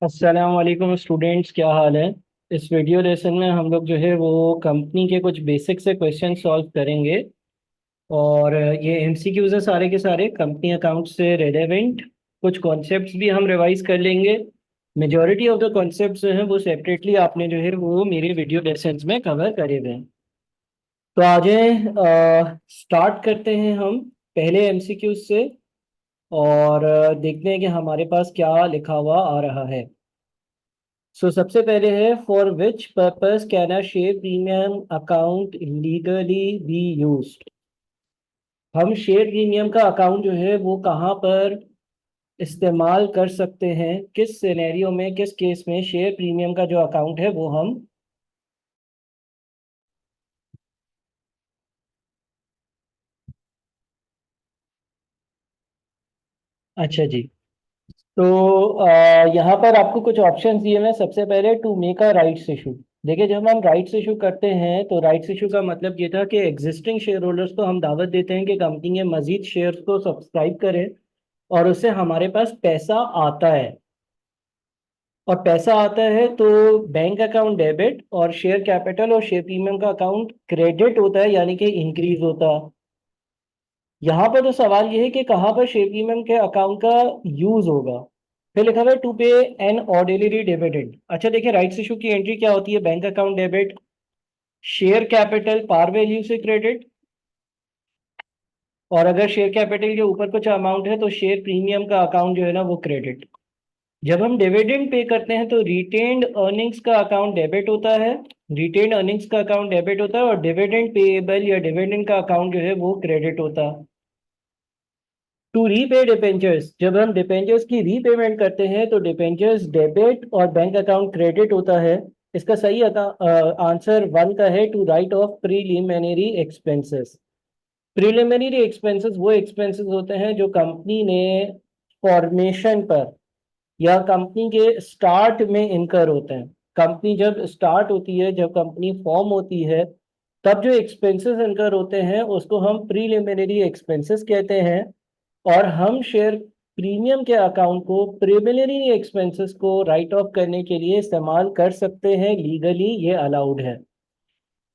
अस्सलाम वालेकुम स्टूडेंट्स, क्या हाल है। इस वीडियो लेसन में हम लोग जो है वो कंपनी के कुछ बेसिक से क्वेश्चन सॉल्व करेंगे। और ये एमसीक्यूज है सारे के सारे कंपनी अकाउंट से रेलेवेंट। कुछ कॉन्सेप्ट्स भी हम रिवाइज कर लेंगे। मेजॉरिटी ऑफ द कॉन्सेप्ट्स जो हैं वो सेपरेटली आपने जो है वो मेरे वीडियो लेसन्स में कवर करे हुए हैं। तो आज स्टार्ट करते हैं हम पहले एमसीक्यूज से। और देखते हैं कि हमारे पास क्या लिखा हुआ आ रहा है। सबसे पहले है, for which purpose can a share premium account legally be used. हम शेयर प्रीमियम का अकाउंट जो है वो कहाँ पर इस्तेमाल कर सकते हैं, किस सिनेरियो में, किस केस में शेयर प्रीमियम का जो अकाउंट है वो हम। अच्छा जी। तो यहाँ पर आपको कुछ ऑप्शंस दिए हुए हैं। सबसे पहले, to make a rights issue. देखिए, जब हम राइट्स इशू करते हैं तो राइट्स इशू का मतलब ये था कि एग्जिस्टिंग शेयर होल्डर्स को हम दावत देते हैं कि कंपनी के मजीद शेयर्स को सब्सक्राइब करें और उससे हमारे पास पैसा आता है। और पैसा आता है तो बैंक अकाउंट डेबिट और शेयर कैपिटल और शेयर प्रीमियम का अकाउंट क्रेडिट होता है, यानी कि इंक्रीज होता है। यहाँ पर तो सवाल ये है कि कहाँ पर शेयर प्रीमियम के अकाउंट का यूज होगा। फिर लिखा हुआ है टू पे एन ऑर्डिनरी डिविडेंड। अच्छा देखिए, राइट्स इशू की एंट्री क्या होती है, bank account debit, share capital par value से क्रेडिट, और अगर शेयर कैपिटल के ऊपर कुछ अमाउंट है तो शेयर प्रीमियम का अकाउंट जो है ना वो क्रेडिट। जब हम डिविडेंड पे करते हैं तो रिटेन्ड अर्निंग्स का अकाउंट डेबिट होता है। रिटेन्ड अर्निंग्स का अकाउंट डेबिट होता है और डिविडेंड पेएबल या डिविडेंड का अकाउंट जो है वो क्रेडिट होता है। टू रीपे डिपेंचर्स, जब हम डिपेंचर्स की रीपेमेंट करते हैं तो डिपेंचर्स डेबिट और बैंक अकाउंट क्रेडिट होता है। इसका सही आंसर वन का है, to write off preliminary expenses. Preliminary expenses वो एक्सपेंसेस होते हैं जो कंपनी ने फॉर्मेशन पर या कंपनी के स्टार्ट में इनकर होते हैं। कंपनी जब स्टार्ट होती है, जब कंपनी फॉर्म होती है, तब जो एक्सपेंसेस इनकर होते हैं उसको हम प्रीलिमिनरी एक्सपेंसेस कहते हैं। और हम शेयर प्रीमियम के अकाउंट को प्रीलिमिनरी एक्सपेंसेस को राइट ऑफ करने के लिए इस्तेमाल कर सकते हैं, लीगली ये अलाउड है।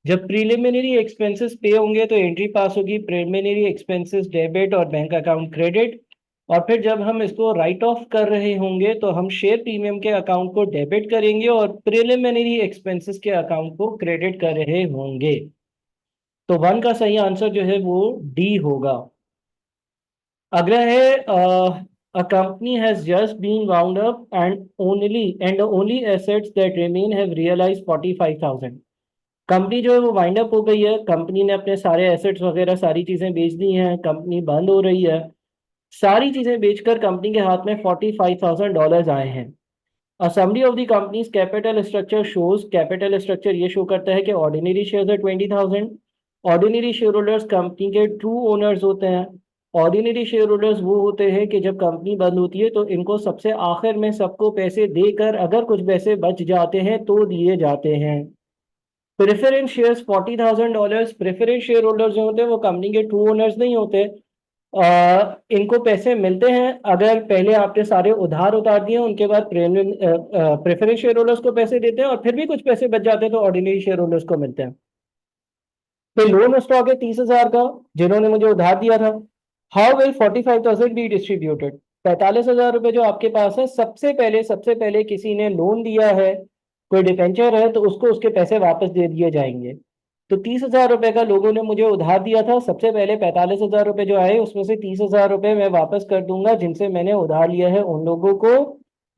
जब प्रीलिमिनरी एक्सपेंसेस पे होंगे तो एंट्री पास होगी, प्रीलिमिनरी एक्सपेंसेस डेबिट और बैंक अकाउंट क्रेडिट। और फिर जब हम इसको राइट ऑफ कर रहे होंगे तो हम शेयर प्रीमियम के अकाउंट को डेबिट करेंगे और प्रीलिमिनरी एक्सपेंसेस के अकाउंट को क्रेडिट कर रहे होंगे। तो वन का सही आंसर जो है वो डी होगा। अगला है, a company has just been wound up and the only assets that remain have realized 45,000। Company जो है वो वाइंड अप हो गई है, कंपनी ने अपने सारे एसेट्स वगैरह सारी चीजें बेच दी हैं, कंपनी बंद हो रही है। सारी चीजें बेचकर कंपनी के हाथ में $45,000 आए हैं। A summary of the companies capital structure shows, capital structure ये शो करता है कि ऑर्डिनरी शेयर्स है 20,000। ऑर्डिनरी शेयर होल्डर्स कंपनी के ट्रू ओनर्स होते हैं। ऑर्डिनरी शेयर होल्डर्स वो होते हैं कि जब कंपनी बंद होती है तो इनको सबसे आखिर में सबको पैसे देकर अगर कुछ पैसे बच जाते हैं तो दिए जाते हैं। Preference shares $40,000, preference share holders जो होते हैं वो कंपनी के ट्रू ओनर्स नहीं होते। इनको पैसे मिलते हैं अगर पहले आपने सारे उधार उतार दिए, उनके बाद प्रेफरेंस शेयर होल्डर्स को पैसे देते हैं और फिर भी कुछ पैसे बच जाते हैं तो ऑर्डिनरी शेयर होल्डर्स को मिलते हैं। फिर लोन स्टॉक है 30,000 का, जिन्होंने मुझे उधार दिया था। How will 45,000 be distributed. 45,000 रुपए जो आपके पास है, सबसे पहले किसी ने लोन दिया है, कोई डिपेंचर है, तो उसको उसके पैसे वापस दे दिए जाएंगे। तो 30,000 रुपए का लोगों ने मुझे उधार दिया था, सबसे पहले 45,000 रुपए जो आए उसमें से 30,000 रुपए मैं वापस कर दूंगा जिनसे मैंने उधार लिया है उन लोगों को।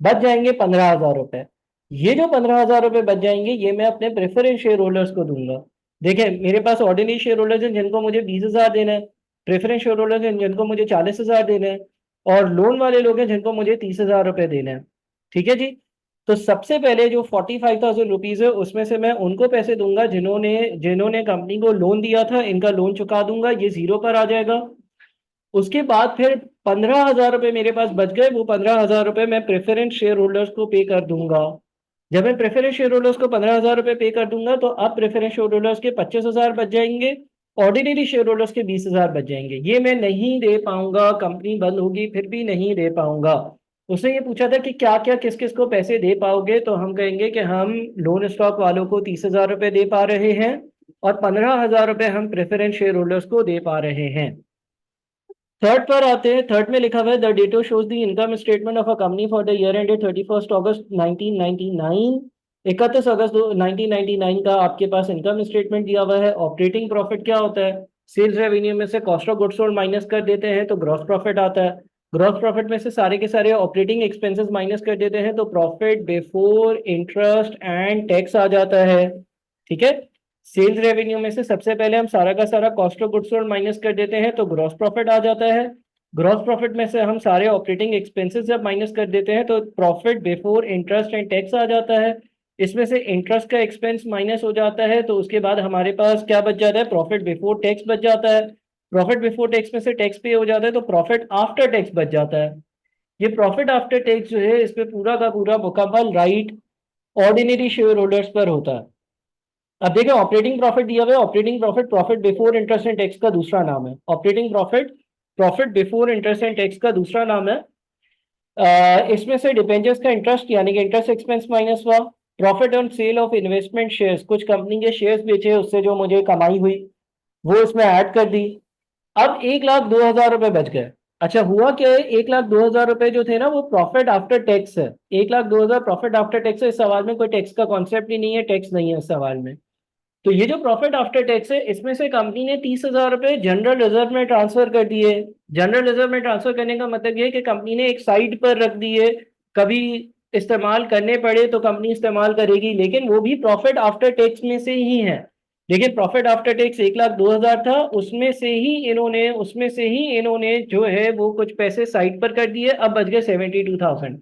बच जाएंगे 15,000 रुपए। ये जो 15,000 रुपए बच जाएंगे ये मैं अपने प्रेफरेंस शेयर होल्डर्स को दूंगा। देखिए, मेरे पास ऑर्डिनरी शेयर होल्डर्स हैं जिनको मुझे 20,000 देना है, प्रेफरेंस शेयर होल्डर्स हैं जिनको मुझे 40,000 देने हैं, और लोन वाले लोग हैं जिनको मुझे 30,000 रुपए देने हैं। ठीक है जी। तो सबसे पहले जो 45,000 रुपीज है उसमें से मैं उनको पैसे दूंगा जिन्होंने जिन्होंने कंपनी को लोन दिया था, इनका लोन चुका दूंगा, ये जीरो पर आ जाएगा। उसके बाद फिर 15,000 रुपए मेरे पास बच गए, वो 15,000 रुपए मैं प्रेफरेंस शेयर होल्डर्स को पे कर दूंगा। जब मैं प्रेफरेंस शेयर होल्डर्स को 15,000 रुपए पे कर दूंगा तो अब प्रेफरेंस शेयर होल्डर्स के 25,000 बच जाएंगे, ऑर्डिनरी शेयर होल्डर्स के 20,000 बच जाएंगे। ये मैं नहीं दे पाऊंगा, कंपनी बंद होगी फिर भी नहीं दे पाऊंगा। उसने ये पूछा था कि क्या क्या किस किस को पैसे दे पाओगे, तो हम कहेंगे कि हम लोन स्टॉक वालों को 30,000 रुपये दे पा रहे हैं और 15,000 रुपये हम प्रेफरेंस शेयर होल्डर्स को दे पा रहे हैं। थर्ड पर आते हैं। थर्ड में लिखा हुआ है the data shows the income statement of a company for the year ended 31 अगस्त 1999। 31 अगस्त 1999 का आपके पास इनकम स्टेटमेंट दिया हुआ है। ऑपरेटिंग प्रॉफिट क्या होता है? सेल्स रेवेन्यू में से cost of goods sold minus कर देते हैं तो ग्रॉस प्रॉफिट आता है। ग्रॉस प्रॉफिट में से सारे के सारे ऑपरेटिंग एक्सपेंसेस माइनस कर देते हैं तो profit before interest and tax आ जाता है। ठीक है। सेल्स रेवेन्यू में से सबसे पहले हम सारा का सारा cost of goods sold minus कर देते हैं तो ग्रॉस प्रॉफिट आ जाता है। ग्रॉस प्रॉफिट में से हम सारे ऑपरेटिंग एक्सपेंसेस जब माइनस कर देते हैं तो profit before interest and tax आ जाता है। इसमें से इंटरेस्ट का एक्सपेंस माइनस हो जाता है तो उसके बाद हमारे पास क्या बच जाता है? प्रॉफिट बिफोर टैक्स बच जाता है। प्रॉफिट बिफोर टैक्स में से टैक्स पे हो जाता है तो प्रॉफिट आफ्टर टैक्स बच जाता है। ये प्रॉफिट आफ्टर टैक्स जो है इसमें पूरा का पूरा मुकम्मल राइट ऑर्डिनरी शेयर होल्डर्स पर होता है। अब देखिए ऑपरेटिंग प्रॉफिट दिया हुआ है। Operating profit profit before interest and tax का दूसरा नाम है। Operating profit profit before interest and tax का दूसरा नाम है। इसमें से डिबेंचर्स का इंटरेस्ट यानी कि इंटरेस्ट एक्सपेंस माइनस हुआ। Profit on sale of investment shares, कुछ कंपनी के शेयर्स बेचे उससे जो मुझे कमाई हुई वो इसमें ऐड कर दी। अब 1,02,000 रुपए बच गए। अच्छा हुआ क्या है? 1,02,000 रुपए जो थे ना वो प्रॉफिट आफ्टर टैक्स है। 1,02,000 प्रॉफिट आफ्टर टैक्स है। इस सवाल में कोई टैक्स का कॉन्सेप्ट ही नहीं है, टैक्स नहीं है इस सवाल में। तो ये जो प्रॉफिट आफ्टर टैक्स है इसमें से कंपनी ने 30,000 रुपए जनरल रिजर्व में ट्रांसफर कर दिए। जनरल रिजर्व में ट्रांसफर करने का मतलब ये है कि कंपनी ने एक साइड पर रख दिए, कभी इस्तेमाल करने पड़े तो कंपनी इस्तेमाल करेगी, लेकिन वो भी प्रॉफिट आफ्टर टैक्स में से ही है। लेकिन प्रॉफिट आफ्टर टैक्स 1,02,000 था, उसमें से ही इन्होंने जो है वो कुछ पैसे साइड पर कर दिए, अब बच गए 72,000।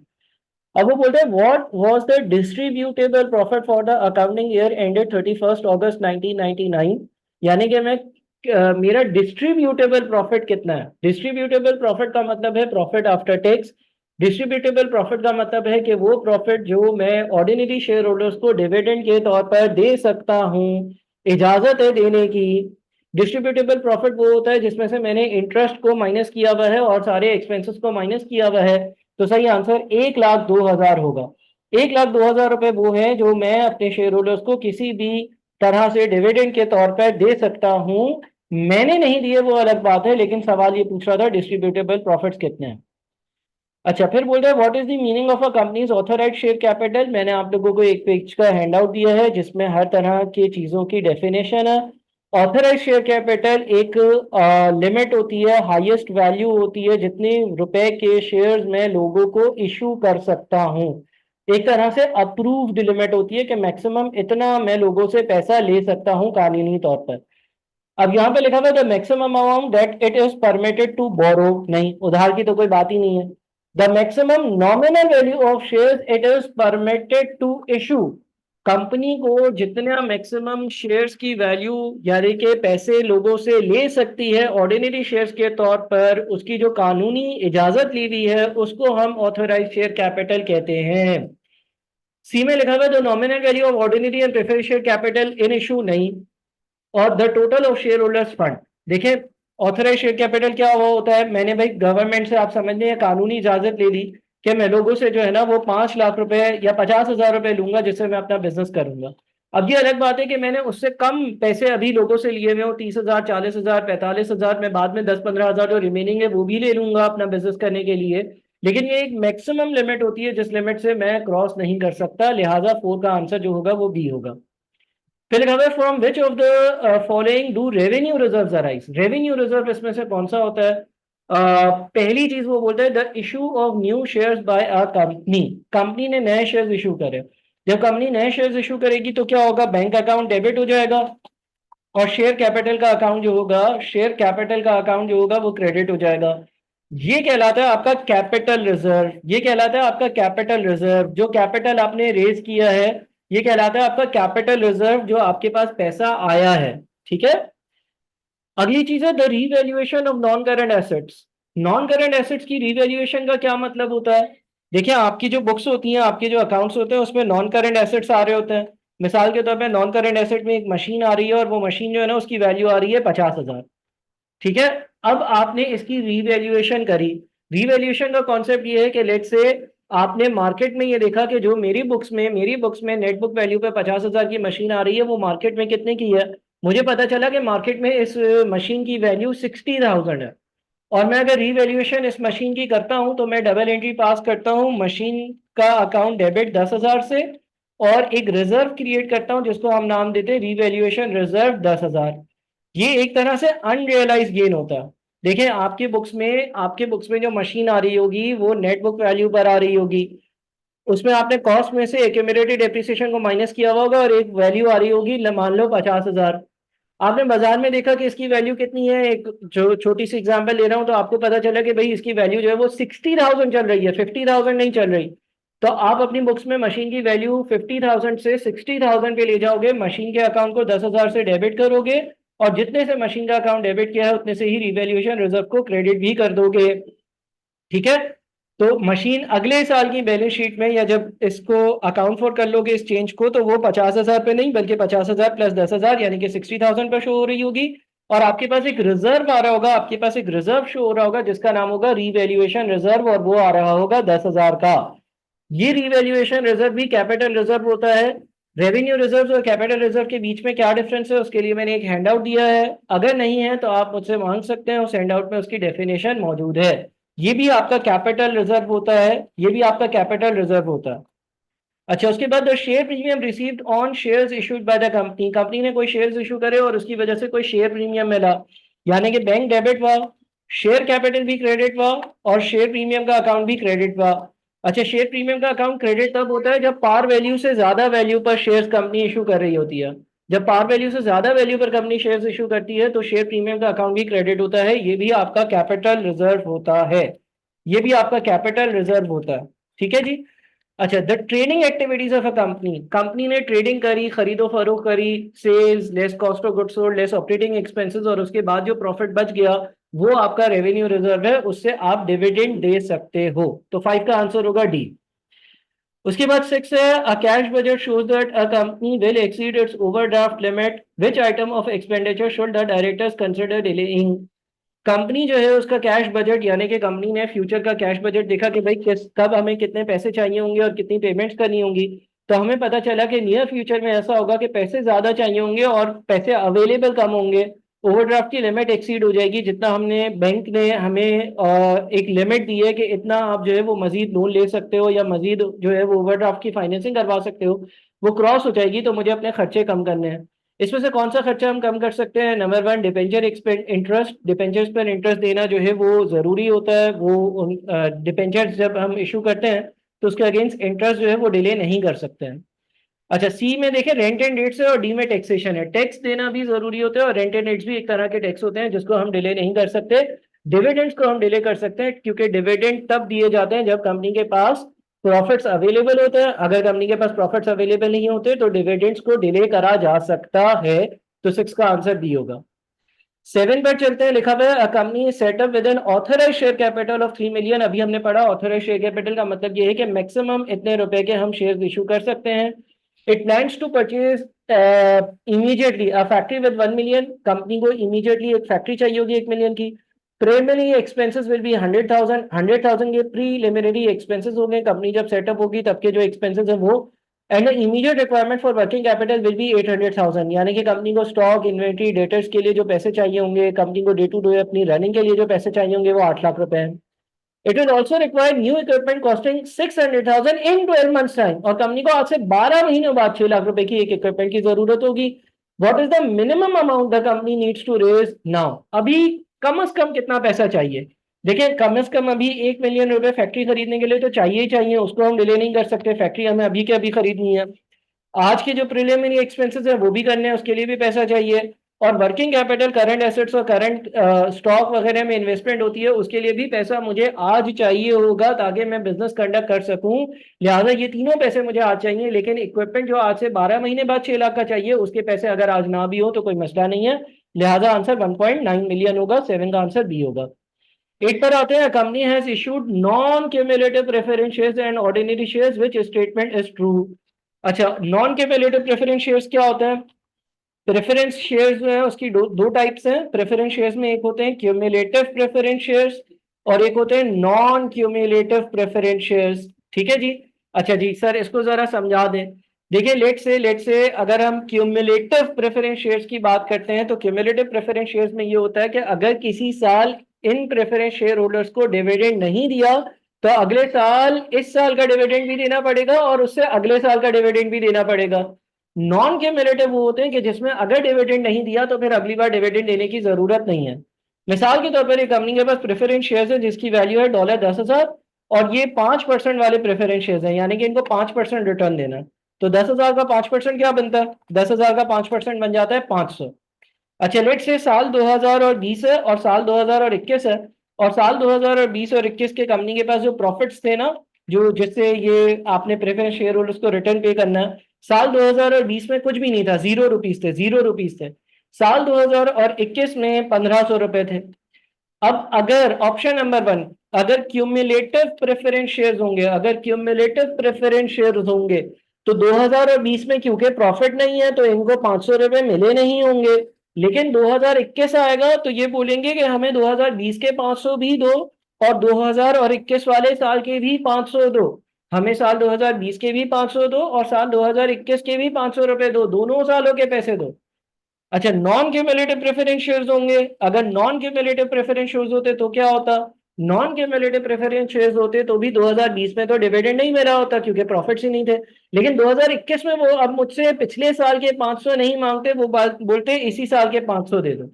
अब वो बोलते हैं what was the distributable profit for the accounting year ended 31 अगस्त 1999। यानी कि मेरा डिस्ट्रीब्यूटेबल प्रॉफिट कितना है? डिस्ट्रीब्यूटेबल प्रॉफिट का मतलब है profit after tax. Distributable profit का मतलब है कि वो प्रॉफिट जो मैं ऑर्डिनरी शेयर होल्डर्स को डिविडेंड के तौर पर दे सकता हूं, इजाजत है देने की। डिस्ट्रीब्यूटेबल प्रॉफिट वो होता है जिसमें से मैंने इंटरेस्ट को माइनस किया हुआ है और सारे एक्सपेंसेस को माइनस किया हुआ है। तो सही आंसर 1,02,000 होगा। 1,02,000 रुपए वो है जो मैं अपने शेयर होल्डर्स को किसी भी तरह से डिविडेंड के तौर पर दे सकता हूं। मैंने नहीं दिए वो अलग बात है, लेकिन सवाल ये पूछ रहा था डिस्ट्रीब्यूटेबल प्रॉफिट्स कितने हैं। अच्छा फिर बोल रहे हैं what is the meaning of a companies authorised share capital. मैंने आप लोगों को एक पेज का हैंड आउट दिया है जिसमें हर तरह की चीजों की डेफिनेशन है। ऑथराइज शेयर कैपिटल एक लिमिट होती है, हाईएस्ट वैल्यू होती है जितने रुपए के शेयर्स मैं लोगों को इशू कर सकता हूं। एक तरह से अप्रूव्ड लिमिट होती है कि मैक्सिमम इतना मैं लोगों से पैसा ले सकता हूं कानूनी तौर पर। अब यहाँ पे लिखा हुआ है the maximum amount that it is permitted to borrow, नहीं उधार की तो कोई बात ही नहीं है। The maximum nominal value of shares it is permitted to issue, company को जितना मैक्सिमम शेयर्स की वैल्यू यानी कि पैसे लोगों से ले सकती है ऑर्डिनरी शेयर्स के तौर पर, उसकी जो कानूनी इजाजत ली हुई है उसको हम ऑथराइज शेयर कैपिटल कहते हैं। सी में लिखा हुआ है the nominal value of ordinary and preference share capital in issue, नहीं। और the total of share holders fund, देखें ऑथराइज शेयर कैपिटल क्या हुआ होता है? मैंने भाई गवर्नमेंट से आप समझ लें कानूनी इजाजत ले ली कि मैं लोगों से जो है ना वो 5 लाख रुपए या 50,000 रुपए लूंगा जिससे मैं अपना बिजनेस करूंगा। अब ये अलग बात है कि मैंने उससे कम पैसे अभी लोगों से लिए हुए हो, 30,000, 40,000, 45,000, मैं बाद में 10-15,000 जो रिमेनिंग है वो भी ले लूंगा अपना बिजनेस करने के लिए। लेकिन ये एक मैक्सिमम लिमिट होती है जिस लिमिट से मैं क्रॉस नहीं कर सकता, लिहाजा 4 का आंसर जो होगा वो बी होगा। फिर लिखा हुआ है from which of the following do revenue reserve arise. Revenue reserve इसमें से कौन सा होता है? पहली चीज वो बोलता है the issue of new shares by a company, company ने नए शेयर्स इशू करे। जब कंपनी नए शेयर्स इशू करेगी तो क्या होगा? बैंक अकाउंट डेबिट हो जाएगा और शेयर कैपिटल का अकाउंट जो होगा, शेयर कैपिटल का अकाउंट जो होगा वो क्रेडिट हो जाएगा। ये कहलाता है आपका कैपिटल रिजर्व। ये कहलाता है आपका कैपिटल रिजर्व, जो कैपिटल आपने रेज किया है ये कहलाता है आपका कैपिटल रिजर्व, जो आपके पास पैसा आया है। ठीक है। अगली चीज है the revaluation of non current assets. Non current assets की रीवैल्यूएशन का क्या मतलब होता है? देखिए आपकी जो बुक्स होती हैं, आपके जो अकाउंट्स होते हैं उसमें नॉन करंट एसेट्स आ रहे होते हैं। मिसाल के तौर पे नॉन करंट एसेट में एक मशीन आ रही है और वो मशीन जो है ना उसकी वैल्यू आ रही है 50,000। ठीक है। अब आपने इसकी रीवैल्यूएशन करी। रीवैल्यूएशन का कॉन्सेप्ट ये है कि लेट से आपने मार्केट में ये देखा कि जो मेरी बुक्स में नेट बुक वैल्यू पे 50,000 की मशीन आ रही है, वो मार्केट में कितने की है? मुझे पता चला कि मार्केट में इस मशीन की वैल्यू 60,000 है। और मैं अगर रीवैल्यूएशन इस मशीन की करता हूं तो मैं डबल एंट्री पास करता हूं, मशीन का अकाउंट डेबिट 10,000 से, और एक रिजर्व क्रिएट करता हूं जिसको हम नाम देते हैं रीवैल्यूएशन रिजर्व 10,000। ये एक तरह से अनरियलाइज गेन होता है। देखें, आपके बुक्स में जो मशीन आ रही होगी वो नेट बुक वैल्यू पर आ रही होगी, उसमें आपने कॉस्ट में से एक्यूमुलेटेड डेप्रिसिएशन को माइनस किया हुआ होगा और एक वैल्यू आ रही होगी, मान लो 50,000। आपने बाजार में देखा कि इसकी वैल्यू कितनी है, एक जो छोटी सी एग्जांपल ले रहा हूं, तो आपको पता चला कि भाई इसकी वैल्यू जो है वो 60,000 चल रही है, 50,000 नहीं चल रही। तो आप अपनी बुक्स में मशीन की वैल्यू 50,000 से 60,000 पे ले जाओगे, मशीन के अकाउंट को 10,000 से डेबिट करोगे, और जितने से मशीन का अकाउंट डेबिट किया है उतने से ही रिवैल्यूएशन रिजर्व को क्रेडिट भी कर दोगे। ठीक है? तो मशीन अगले साल की बैलेंस शीट में, या जब इसको अकाउंट फॉर कर लोगे इस चेंज को, तो वो 50,000 पे नहीं बल्कि 50,000 प्लस 10,000 यानी कि 60,000 पर शो हो रही होगी। और आपके पास एक रिजर्व आ रहा होगा, आपके पास एक रिजर्व शो हो रहा होगा जिसका नाम होगा रीवैल्यूएशन रिजर्व, और वो आ रहा होगा 10,000 का। ये रीवैल्यूएशन रिजर्व भी कैपिटल रिजर्व होता है। रेवेन्यू रिजर्व और कैपिटल रिजर्व के बीच में क्या डिफरेंस है उसके लिए मैंने एक हैंडआउट दिया है, अगर नहीं है तो आप मुझसे मांग सकते हैं, उस हैंडआउट में उसकी डेफिनेशन मौजूद है। ये भी आपका कैपिटल रिजर्व होता है, ये भी आपका कैपिटल रिजर्व होता है। अच्छा, उसके बाद the share premium received on shares issued by the company, company ने कोई शेयर्स इशू करे और उसकी वजह से कोई शेयर प्रीमियम मिला, यानी कि बैंक डेबिट हुआ, शेयर कैपिटल भी क्रेडिट हुआ, और शेयर प्रीमियम का अकाउंट भी क्रेडिट हुआ। अच्छा, शेयर प्रीमियम का अकाउंट क्रेडिट तब होता है जब पार वैल्यू से ज्यादा वैल्यू पर शेयर्स कंपनी इशू कर रही होती है। जब पार वैल्यू से ज्यादा वैल्यू पर कंपनी शेयर्स इशू करती है तो शेयर प्रीमियम का अकाउंट भी क्रेडिट होता है, ये भी आपका कैपिटल रिजर्व होता है। ये भी आपका कैपिटल रिजर्व होता है। ठीक है जी। अच्छा, the trading activities of a company, company ने ट्रेडिंग करी, खरीदो फरोख्त करी, sales less cost of goods sold less operating expenses, और उसके बाद जो प्रॉफिट बच गया वो आपका रेवेन्यू रिजर्व है, उससे आप डिविडेंड दे सकते हो। तो 5 का आंसर होगा डी। उसके बाद 6 है, a cash budget shows that a company will exceed it's overdraft limit, which item of expenditure should the directors consider delaying. Company जो है उसका कैश बजट, यानी कि कंपनी ने फ्यूचर का कैश बजट देखा कि भाई कब हमें कितने पैसे चाहिए होंगे और कितनी पेमेंट्स करनी होंगी। तो हमें पता चला कि नियर फ्यूचर में ऐसा होगा कि पैसे ज्यादा चाहिए होंगे और पैसे अवेलेबल कम होंगे, ओवरड्राफ्ट की लिमिट एक्सीड हो जाएगी, जितना हमने बैंक ने हमें एक लिमिट दी है कि इतना आप जो है वो मजीद लोन ले सकते हो या मजीद जो है वो ओवरड्राफ्ट की फाइनेंसिंग करवा सकते हो, वो क्रॉस हो जाएगी, तो मुझे अपने खर्चे कम करने हैं। इसमें से कौन सा खर्चा हम कम कर सकते हैं? नंबर 1, डिपेंचर इंटरेस्ट, डिपेंचर्स पर इंटरेस्ट देना जो है वो जरूरी होता है। वो डिपेंचर्स जब हम इशू करते हैं तो उसके अगेंस्ट इंटरेस्ट जो है वो डिले नहीं कर सकते हैं। अच्छा, सी में देखें रेंट एंड डेट्स है और डी में टैक्सेशन है। टैक्स देना भी जरूरी होता है और रेंट एंड डेट्स भी एक तरह के टैक्स होते हैं जिसको हम डिले नहीं कर सकते। डिविडेंड्स को हम डिले कर सकते हैं क्योंकि डिविडेंड तब दिए जाते हैं जब कंपनी के पास प्रॉफिट्स अवेलेबल होते हैं। अगर कंपनी के पास प्रॉफिट्स अवेलेबल नहीं होते तो डिविडेंड्स को डिले करा जा सकता है। तो 6 का आंसर डी होगा। 7 पर चलते हैं, लिखा हुआ है a company setup with an authorise share capital of 3 million. अभी हमने पढ़ा ऑथराइज शेयर कैपिटल का मतलब ये है कि मैक्सिमम इतने रुपए के हम शेयर इशू कर सकते हैं। It plans to purchase immediately a factory with 1 million, company को इमीडिएटली एक फैक्ट्री चाहिए होगी 1 मिलियन की। प्रीलिमिनरी एक्सपेंसेस विल बी 100,000 ये प्रीलिमिनरी एक्सपेंसेस होंगे, कंपनी जब सेटअप होगी तब के जो एक्सपेंसेस हैं वो। And immediate requirement for working capital will be 800,000, यानी कि कंपनी को स्टॉक इन्वेंट्री डेटर्स के लिए जो पैसे चाहिए होंगे, कंपनी को डे टू डे अपनी रनिंग के लिए जो पैसे चाहिए होंगे वो 8 लाख रुपए हैं। It will also require new equipment costing 600,000 in 12 months time, और कंपनी को आज से 12 महीनों बाद 6 लाख रुपए की एक इक्विपमेंट की जरूरत होगी। What is the minimum amount the company needs to raise now, अभी कम से कम कितना पैसा चाहिए? देखिए, कम से कम अभी 1 मिलियन रुपए फैक्ट्री खरीदने के लिए तो चाहिए ही चाहिए, उसको हम डिले नहीं कर सकते, फैक्ट्री हमें अभी के अभी खरीदनी है। आज के जो प्रिलिमिनरी एक्सपेंसेस है वो भी करने हैं, उसके लिए भी पैसा चाहिए। और वर्किंग कैपिटल, करंट एसेट्स और करंट स्टॉक वगैरह में इन्वेस्टमेंट होती है, उसके लिए भी पैसा मुझे आज चाहिए होगा ताकि मैं बिजनेस कंडक्ट कर सकूं। लिहाजा ये तीनों पैसे मुझे आज चाहिए, लेकिन इक्विपमेंट जो आज से 12 महीने बाद 6 लाख का चाहिए उसके पैसे अगर आज ना भी हो तो कोई मसला नहीं है। लिहाजा आंसर 1.9 मिलियन होगा। 7 का आंसर बी होगा। 8 पर आते हैं, company has issued non cumulative preference shares and ordinary shares which statement is true. अच्छा, नॉन क्यूमुलेटिव प्रेफरेंस शेयर्स क्या होते हैं? प्रेफरेंस शेयर्स जो है उसकी दो टाइप्स हैं। प्रेफरेंस शेयर्स में एक होते हैं क्यूमुलेटिव प्रेफरेंस शेयर्स, और एक होते हैं नॉन क्यूमुलेटिव प्रेफरेंस शेयर्स। ठीक है जी। अच्छा जी सर, इसको जरा समझा दें। देखिए, लेट से अगर हम क्यूमुलेटिव प्रेफरेंस शेयर्स की बात करते हैं तो क्यूमुलेटिव प्रेफरेंस शेयर्स में ये होता है कि अगर किसी साल इन प्रेफरेंस शेयर होल्डर्स को डिविडेंड नहीं दिया तो अगले साल इस साल का डिविडेंड भी देना पड़ेगा और उससे अगले साल का डिविडेंड भी देना पड़ेगा। नॉन क्यूमुलेटिव वो होते हैं कि जिसमें अगर डिविडेंड नहीं दिया तो फिर अगली बार डिविडेंड देने की जरूरत नहीं है। मिसाल के तौर पर एक कंपनी के पास प्रेफरेंस शेयर्स है जिसकी वैल्यू है $10,000 और ये 5% वाले प्रेफरेंस शेयर्स हैं, यानी कि इनको 5% रिटर्न देना है। तो 10,000 का 5% क्या बनता है? 10,000 का 5% बन जाता है 500। अच्छा, लेट से साल 2020 है और साल 2021 है, और साल 2020 और 21 के कंपनी के पास जो प्रॉफिट्स थे ना, जो जिससे ये आपने प्रेफरेंस शेयर होल्डर्स को रिटर्न पे करना है, साल 2020 में कुछ भी नहीं था, ₹0 थे। साल 2021 में 1,500 रुपए थे। अब अगर ऑप्शन नंबर 1, अगर क्यूमुलेटिव प्रेफरेंस शेयर्स होंगे, अगर क्यूमुलेटिव प्रेफरेंस शेयर्स होंगे तो 2020 में क्योंकि प्रॉफिट नहीं है तो इनको 500 रुपए मिले नहीं होंगे। लेकिन 2021 आएगा तो ये बोलेंगे कि हमें 2020 के 500 भी दो और 2021 वाले साल के भी 500 दो। हमें साल 2020 के भी 500 दो और साल 2021 के भी 500 रुपए दो, दोनों सालों के पैसे दो। अच्छा, नॉन क्यूमुलेटिव प्रेफरेंस शेयर्स होंगे। अगर नॉन क्यूमुलेटिव प्रेफरेंस शेयर्स होते तो क्या होता? नॉन क्यूमुलेटिव प्रेफरेंस शेयर्स होते तो भी 2020 में तो डिविडेंड नहीं मिला होता क्योंकि प्रॉफिट्स ही नहीं थे। लेकिन 2021 में वो अब मुझसे पिछले साल के 500 नहीं मांगते, वो बात बोलते इसी साल के 500 दे दो।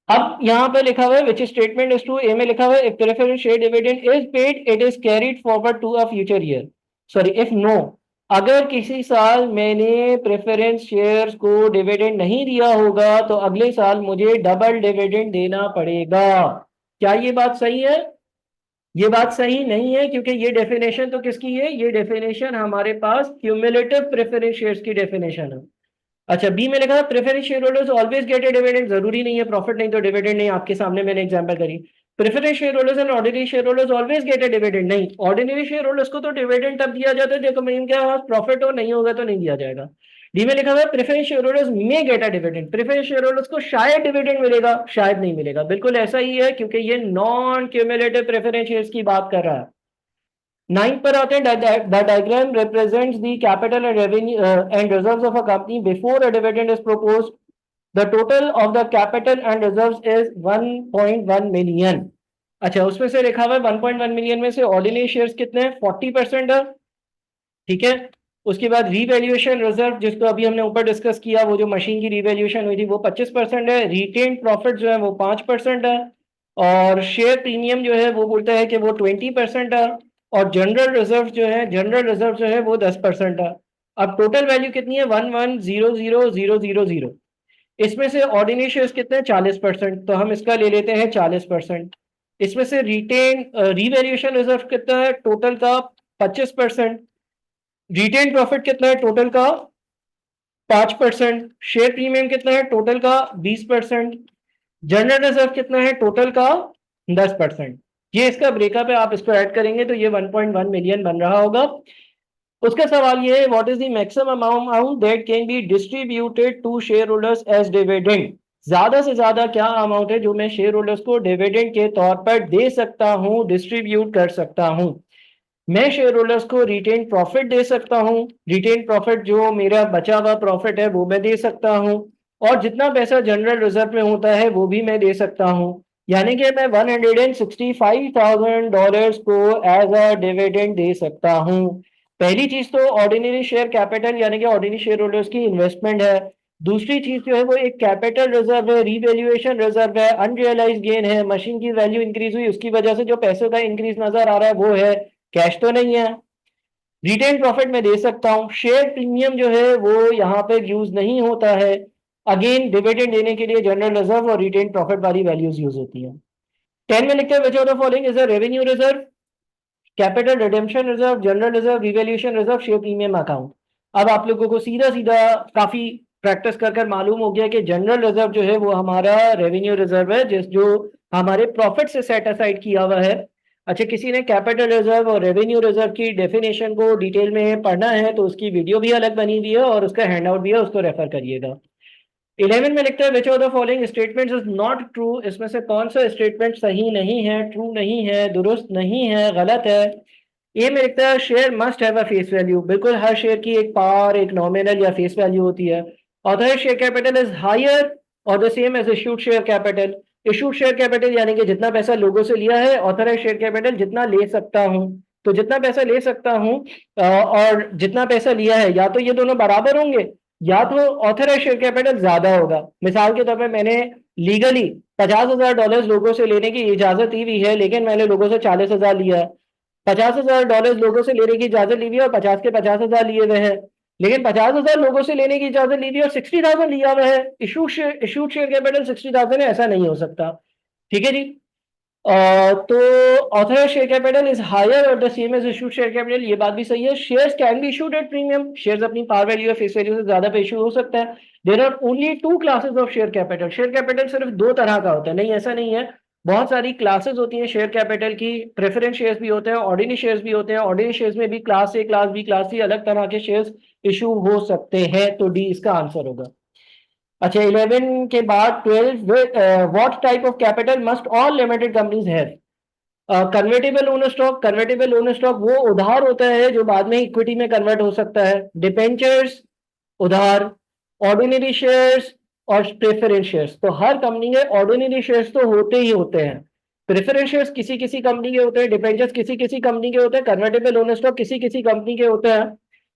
अब यहाँ पे लिखा हुआ है which statement is true. A में लिखा हुआ है if preference share dividend is paid it is carried forward to a future year. Sorry, if no, अगर किसी साल मैंने प्रेफरेंस शेयर्स को डिविडेंड नहीं दिया होगा तो अगले साल मुझे डबल डिविडेंड देना पड़ेगा। क्या ये बात सही है? ये बात सही नहीं है क्योंकि ये डेफिनेशन तो किसकी है? ये डेफिनेशन हमारे पास क्यूमुलेटिव प्रेफरेंस शेयर्स की डेफिनेशन है। अच्छा, बी में लिखा है preference share holders always get ए डिविडेंड। जरूरी नहीं है, प्रॉफिट नहीं तो डिविडेंड नहीं। आपके सामने मैंने एग्जांपल करी। Preference share holders and ordinary share holders always get A dividend. नहीं, ऑर्डिनरी शेयर होल्डर्स को तो डिविडेंड तब दिया जाता है जब कंपनी के पास प्रॉफिट हो, नहीं होगा तो नहीं दिया जाएगा। डी में लिखा हुआ है preference share holders may get a dividend. Preference share holders को शायद डिविडेंड मिलेगा, शायद नहीं मिलेगा। बिल्कुल ऐसा ही है क्योंकि ये नॉन क्यूमुलेटिव प्रेफरेंस शेयर्स की बात कर रहा है। 9 पर आते हैं the diagram represents the capital and revenue and reserves of a company before a dividend is proposed. The total of the capital and reserves is 1.1 million. अच्छा, उसमें से लिखा हुआ है 1.1 मिलियन में से ऑर्डिनरी शेयर्स कितने हैं? 40% है। ठीक है। उसके बाद रीवैल्यूएशन रिजर्व, जिसको अभी हमने ऊपर डिस्कस किया, वो जो मशीन की रीवैल्यूएशन हुई थी, वो 25% है। रिटेन प्रॉफिट जो है वो 5% है। और शेयर प्रीमियम जो है वो बोलता है कि वो 20% है। और जनरल रिजर्व जो है, जनरल रिजर्व जो है वो 10% है। अब टोटल वैल्यू कितनी है? 1100000। इसमें से ऑर्डिनरी शेयर्स कितने हैं? 40%, तो हम इसका ले लेते हैं 40%। इसमें से रिटेन रीवैल्यूएशन रिजर्व कितना है टोटल का? 25%। रिटेन प्रॉफिट कितना है टोटल का? 5%। शेयर प्रीमियम कितना है टोटल का? 20%। जनरल रिजर्व कितना है टोटल का? 10%। ये इसका ब्रेकअप है, आप इसको ऐड करेंगे तो ये 1.1 मिलियन बन रहा होगा। उसका सवाल ये है what is the maximum amount that can be distributed to share holders as dividend. ज्यादा से ज्यादा क्या अमाउंट है जो मैं शेयर होल्डर्स को डिविडेंड के तौर पर दे सकता हूं, डिस्ट्रीब्यूट कर सकता हूं? मैं शेयर होल्डर्स को रिटेन प्रॉफिट दे सकता हूं। रिटेन प्रॉफिट जो मेरा बचा हुआ प्रॉफिट है वो मैं दे सकता हूं। और जितना पैसा जनरल रिजर्व में होता है वो भी मैं दे सकता हूं। यानी कि मैं $165,000 को एज अ डिविडेंड दे सकता हूं। पहली चीज तो ऑर्डिनरी शेयर कैपिटल यानी कि ऑर्डिनरी शेयर होल्डर्स की इन्वेस्टमेंट है। दूसरी चीज जो है वो एक कैपिटल रिजर्व है, रीवैल्यूएशन रिजर्व है, अनरियलाइज गेन है, मशीन की वैल्यू इंक्रीज हुई उसकी वजह से जो पैसों का इंक्रीज नजर आ रहा है वो है, कैश तो नहीं है। रिटेन प्रॉफिट में दे सकता हूं। शेयर प्रीमियम जो है वो यहाँ पे यूज नहीं होता है। अगेन डिविडेंड देने के लिए जनरल रिजर्व और रिटेन प्रॉफिट वाली वैल्यूज यूज होती है। 10 में लिखते हैं which of the following is a revenue reserve, capital redemption reserve, general reserve, revaluation reserve, share premium account. अब आप लोगों को सीधा सीधा काफी प्रैक्टिस कर कर मालूम हो गया कि जनरल रिजर्व जो है वो हमारा रेवेन्यू रिजर्व है, जिस जो हमारे प्रॉफिट से सेट असाइड किया हुआ है। अच्छा, किसी ने कैपिटल रिजर्व और रेवेन्यू रिजर्व की डेफिनेशन को डिटेल में पढ़ना है तो उसकी वीडियो भी अलग बनी हुई है और उसका हैंड आउट भी है, उसको रेफर करिएगा। 11 में लिखता है विच of the following statements is not true, इसमें से कौन सा स्टेटमेंट सही नहीं है, ट्रू नहीं है, दुरुस्त नहीं है, गलत है। ए में लिखता है share must have a face value, बिल्कुल हर शेयर की एक पार, एक नॉमिनल या फेस वैल्यू होती है। Authorised share capital is higher और the same as issued share capital. Issued share capital यानी कि जितना पैसा लोगों से लिया है, ऑथराइज्ड शेयर कैपिटल जितना ले सकता हूं। तो जितना पैसा ले सकता हूं और जितना पैसा लिया है, या तो ये दोनों बराबर होंगे या तो ऑथराइज्ड शेयर कैपिटल ज्यादा होगा। मिसाल के तौर पे मैंने लीगली $50,000 लोगों से लेने की इजाजत दी हुई है, लेकिन मैंने लोगों से 40,000 लिया है। $50,000 लोगों से लेने की इजाजत ली हुई है और 50 के 50,000 लिए हुए हैं, लेकिन 50,000 लोगों से लेने की इजाजत ली हुई है और 60,000 लिया हुआ है। इशूड शेयर कैपिटल 60,000 है, ऐसा नहीं हो सकता। ठीक है जी। तो authorised share capital is higher और the same as issued share capital, ये बात भी सही है। Shares can be issued at premium, shares अपनी पार वैल्यू या फेस वैल्यू से ज्यादा पे इशू हो सकता है। There are only two classes of share capital, share capital सिर्फ दो तरह का होता है, नहीं ऐसा नहीं है, बहुत सारी क्लासेस होती हैं शेयर कैपिटल की। प्रेफरेंस शेयर्स भी होते हैं, ऑर्डिनरी शेयर्स भी होते हैं, ऑर्डिनरी शेयर्स में भी class A, class B, class C अलग तरह के शेयर्स इशू हो सकते हैं। तो डी इसका आंसर होगा। अच्छा, 11 के बाद 12, what type of capital must all limited companies have. Convertible owner stock, convertible owner stock वो उधार होता है जो बाद में इक्विटी में कन्वर्ट हो सकता है। डिपेंचर्स उधार, ऑर्डिनरी शेयर्स और प्रेफरेंस शेयर्स, तो हर कंपनी के ऑर्डिनरी शेयर्स तो होते ही होते हैं। प्रेफरेंस शेयर्स किसी किसी कंपनी के होते हैं, डिपेंचर्स किसी किसी कंपनी के होते हैं, कन्वर्टेबल ओनर स्टॉक किसी किसी कंपनी के होते हैं।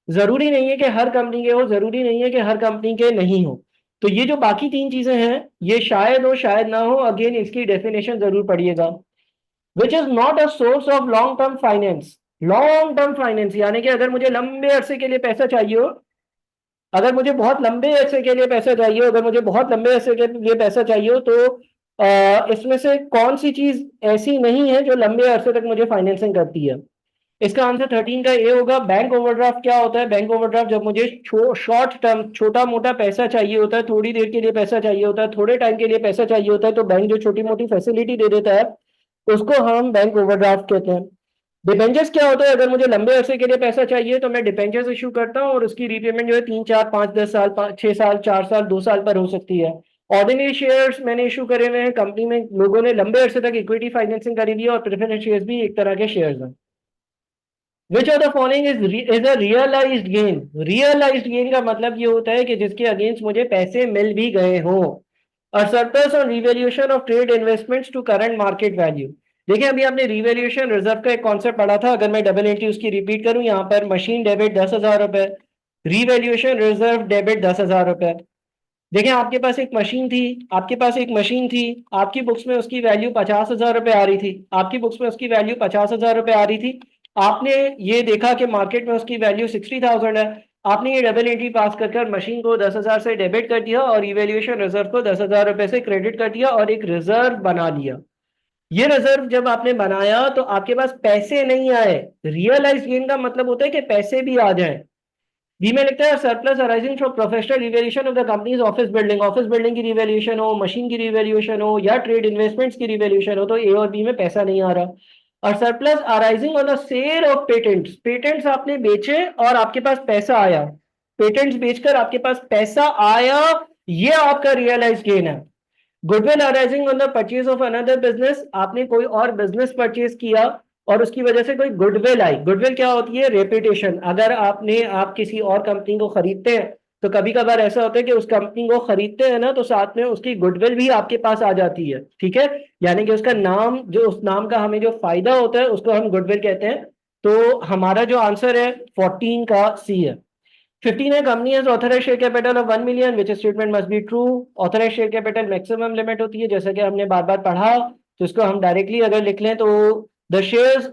जरूरी नहीं है कि हर कंपनी के हो, जरूरी नहीं है कि हर कंपनी के नहीं हो। तो ये जो बाकी तीन चीजें हैं, ये शायद हो शायद ना हो, अगेन इसकी डेफिनेशन जरूर पढ़िएगा। Which is not a source of long term finance, long term finance यानी कि अगर मुझे लंबे अरसे के लिए पैसा चाहिए हो, अगर मुझे बहुत लंबे अरसे के लिए पैसा चाहिए हो, अगर मुझे बहुत लंबे अरसे के लिए पैसा चाहिए हो, तो इसमें से कौन सी चीज ऐसी नहीं है जो लंबे अरसे तक मुझे फाइनेंसिंग करती है। इसका आंसर 13 का ए होगा। बैंक ओवरड्राफ्ट क्या होता है? बैंक ओवरड्राफ्ट जब मुझे शॉर्ट टर्म छोटा मोटा पैसा चाहिए होता है, थोड़ी देर के लिए पैसा चाहिए होता है, थोड़े टाइम के लिए पैसा चाहिए होता है, तो बैंक जो छोटी मोटी फैसिलिटी दे देता है उसको हम बैंक ओवरड्राफ्ट कहते हैं। डिबेंचर्स क्या होता है? अगर मुझे लंबे अरसे के लिए पैसा चाहिए तो मैं डिबेंचर्स इशू करता हूँ और उसकी रीपेमेंट जो है 3, 4, 5, 10 साल, 6 साल, 4 साल, 2 साल पर हो सकती है। ऑर्डिनरी शेयर्स मैंने इशू करे हुए हैं, कंपनी में लोगों ने लंबे अरसे तक इक्विटी फाइनेंसिंग करी हुई है, और प्रेफरेंस शेयर्स भी एक तरह के शेयर्स हैं। Which of the following is a realised gain. Realised gain का मतलब ये होता है कि जिसके अगेंस्ट मुझे पैसे मिल भी गए हों। और surplus on revaluation of trade investments to current market value. देखिए, अभी आपने रिवैल्यूएशन रिजर्व का एक कॉन्सेप्ट पढ़ा था, अगर मैं डबल एंट्री उसकी रिपीट करूं, यहाँ पर मशीन डेबिट 10,000 रुपए, रिवैल्यूएशन रिजर्व डेबिट 10,000 रुपए। देखें, आपके पास एक मशीन थी, आपके पास एक मशीन थी, आपकी बुक्स में उसकी वैल्यू 50,000 रुपए आ रही थी, आपकी बुक्स में उसकी वैल्यू 50,000 रुपए आ रही थी। आपने ये देखा कि मार्केट में उसकी वैल्यू 60,000 है। आपने ये डबल एंट्री पास कर कर मशीन को 10,000 से डेबिट कर दिया और इवेल्युएशन रिजर्व को 10,000 रुपए से क्रेडिट कर दिया और एक रिजर्व बना लिया। ये रिजर्व जब आपने बनाया तो आपके पास पैसे नहीं आए। रियलाइज गेन का मतलब होता है कि पैसे भी आ जाएं। बी में लिखता है surplus arising from professional revaluation of the companies office building, office building की रिवैल्यूएशन हो, मशीन की रिवैल्यूएशन हो या ट्रेड इन्वेस्टमेंट्स की रिवैल्यूएशन हो, तो ए और बी में पैसा नहीं आ रहा। और surplus arising on the sale of patents, patents आपने बेचे और आपके पास पैसा आया, पेटेंट्स बेचकर आपके पास पैसा आया, ये आपका रियलाइज गेन है। Goodwill arising on the purchase of another business, आपने कोई और बिजनेस परचेज किया और उसकी वजह से कोई गुडविल आई। गुडविल क्या होती है? रेपुटेशन। अगर आप किसी और कंपनी को खरीदते हैं तो कभी कभार ऐसा होता है कि उस कंपनी को खरीदते हैं ना, तो साथ में उसकी गुडविल भी आपके पास आ जाती है। ठीक है, यानी कि उसका नाम, जो उस नाम का हमें जो फायदा होता है उसको हम गुडविल कहते हैं। तो हमारा जो आंसर है 14 का सी है। 15 है company has authorised share capital of 1 million which statement must be true. Authorised share capital maximum limit होती है, जैसा कि हमने बार बार पढ़ा, तो इसको हम डायरेक्टली अगर लिख लें तो the shares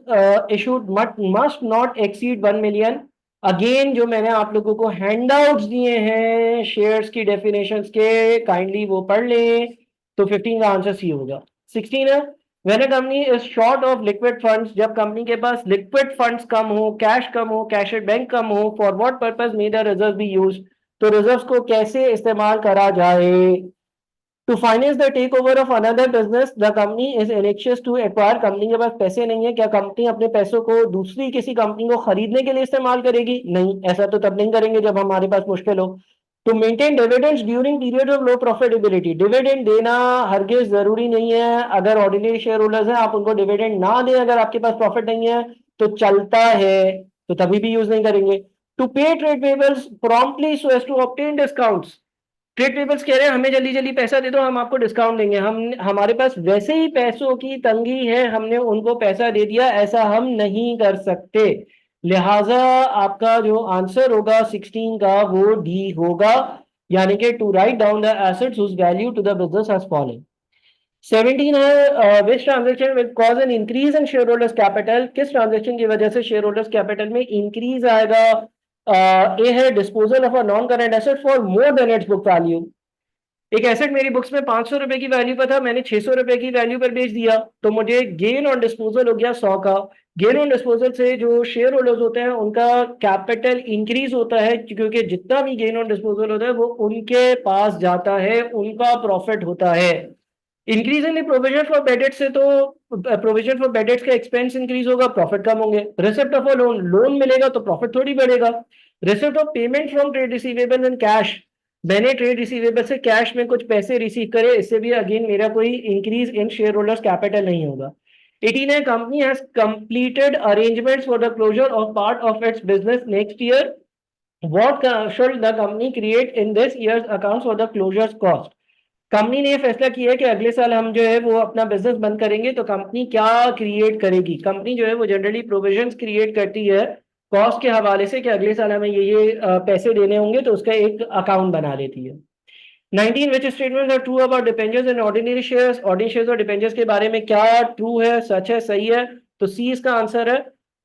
issued must not exceed 1 million. Again जो मैंने आप लोगों को हैंडआउट्स दिए हैं शेयर्स की डेफिनेशंस के, काइंडली वो पढ़ लें। तो 15 का आंसर सी होगा। 16 है When a company is short of liquid funds, जब कंपनी के पास लिक्विड फंड्स कम हो, कैश कम हो, कैश एट बैंक कम हो, for what purpose may the reserve be used, तो रिजर्व्स को कैसे इस्तेमाल करा जाए? To finance the take over of another business, the company is anxious to acquire, company के पास पैसे नहीं है, क्या कंपनी अपने पैसों को दूसरी किसी कंपनी को खरीदने के लिए इस्तेमाल करेगी? नहीं, ऐसा तो तब नहीं करेंगे जब हमारे पास मुश्किल हो। To maintain dividends during period of low profitability, dividend देना हरगिज जरूरी नहीं है। अगर ऑर्डिनरी शेयर होल्डर्स हैं, आप उनको डिविडेंड ना दें, अगर आपके पास प्रॉफिट नहीं है तो चलता है, तो तभी भी यूज नहीं करेंगे। To pay trade payables promptly so as to obtain discounts, trade peoples कह रहे हैं हमें जल्दी जल्दी पैसा दे दो, हम आपको डिस्काउंट देंगे, हम हमारे पास वैसे ही पैसों की तंगी है, हमने उनको पैसा दे दिया, ऐसा हम नहीं कर सकते। लिहाजा आपका जो आंसर होगा 16 का वो डी होगा, यानी कि to write down the assets whose value to the business has fallen. 17 है which transaction will cause an increase in share holders capital, किस ट्रांजेक्शन की वजह से शेयर होल्डर्स कैपिटल में इंक्रीज आएगा। ए है disposal of a non current asset for more than its book value, एक asset मेरी बुक्स में 500 रुपए की वैल्यू पर था, मैंने 600 रुपए की वैल्यू पर बेच दिया, तो मुझे गेन ऑन डिस्पोजल हो गया 100 का। गेन ऑन डिस्पोजल से जो शेयर होल्डर्स होते हैं उनका कैपिटल इंक्रीज होता है, क्योंकि जितना भी गेन ऑन डिस्पोजल होता है वो उनके पास जाता है, उनका प्रॉफिट होता है। Increase in provision for bad debts से तो प्रोविजन फॉर बैड डेट्स का एक्सपेंस इंक्रीज होगा, प्रॉफिट कम होंगे। Receipt of a loan, loan मिलेगा तो प्रॉफिट थोड़ी बढ़ेगा। Receipt of payment from trade receivable and cash, मैंने ट्रेड रिसीवेबल से कैश में कुछ पैसे रिसीव करे, इससे भी अगेन मेरा कोई increase in share holders capital नहीं होगा। 18 है company has completed arrangements for the closure of part of its business next year, what should the company create in this years accounts for the closures cost. Company ने ये फैसला किया है कि अगले साल हम जो है वो अपना बिजनेस बंद करेंगे, तो कंपनी क्या क्रिएट करेगी। कंपनी जो है वो जनरली प्रोविजंस क्रिएट करती है कॉस्ट के हवाले से कि अगले साल हमें ये पैसे देने होंगे, तो उसका एक अकाउंट बना लेती है। 19 which statements are true about debentures and ordinary shares, ordinary shares और डिबेंचर्स के बारे में क्या ट्रू है, सच है, सही है, तो सी इसका आंसर है।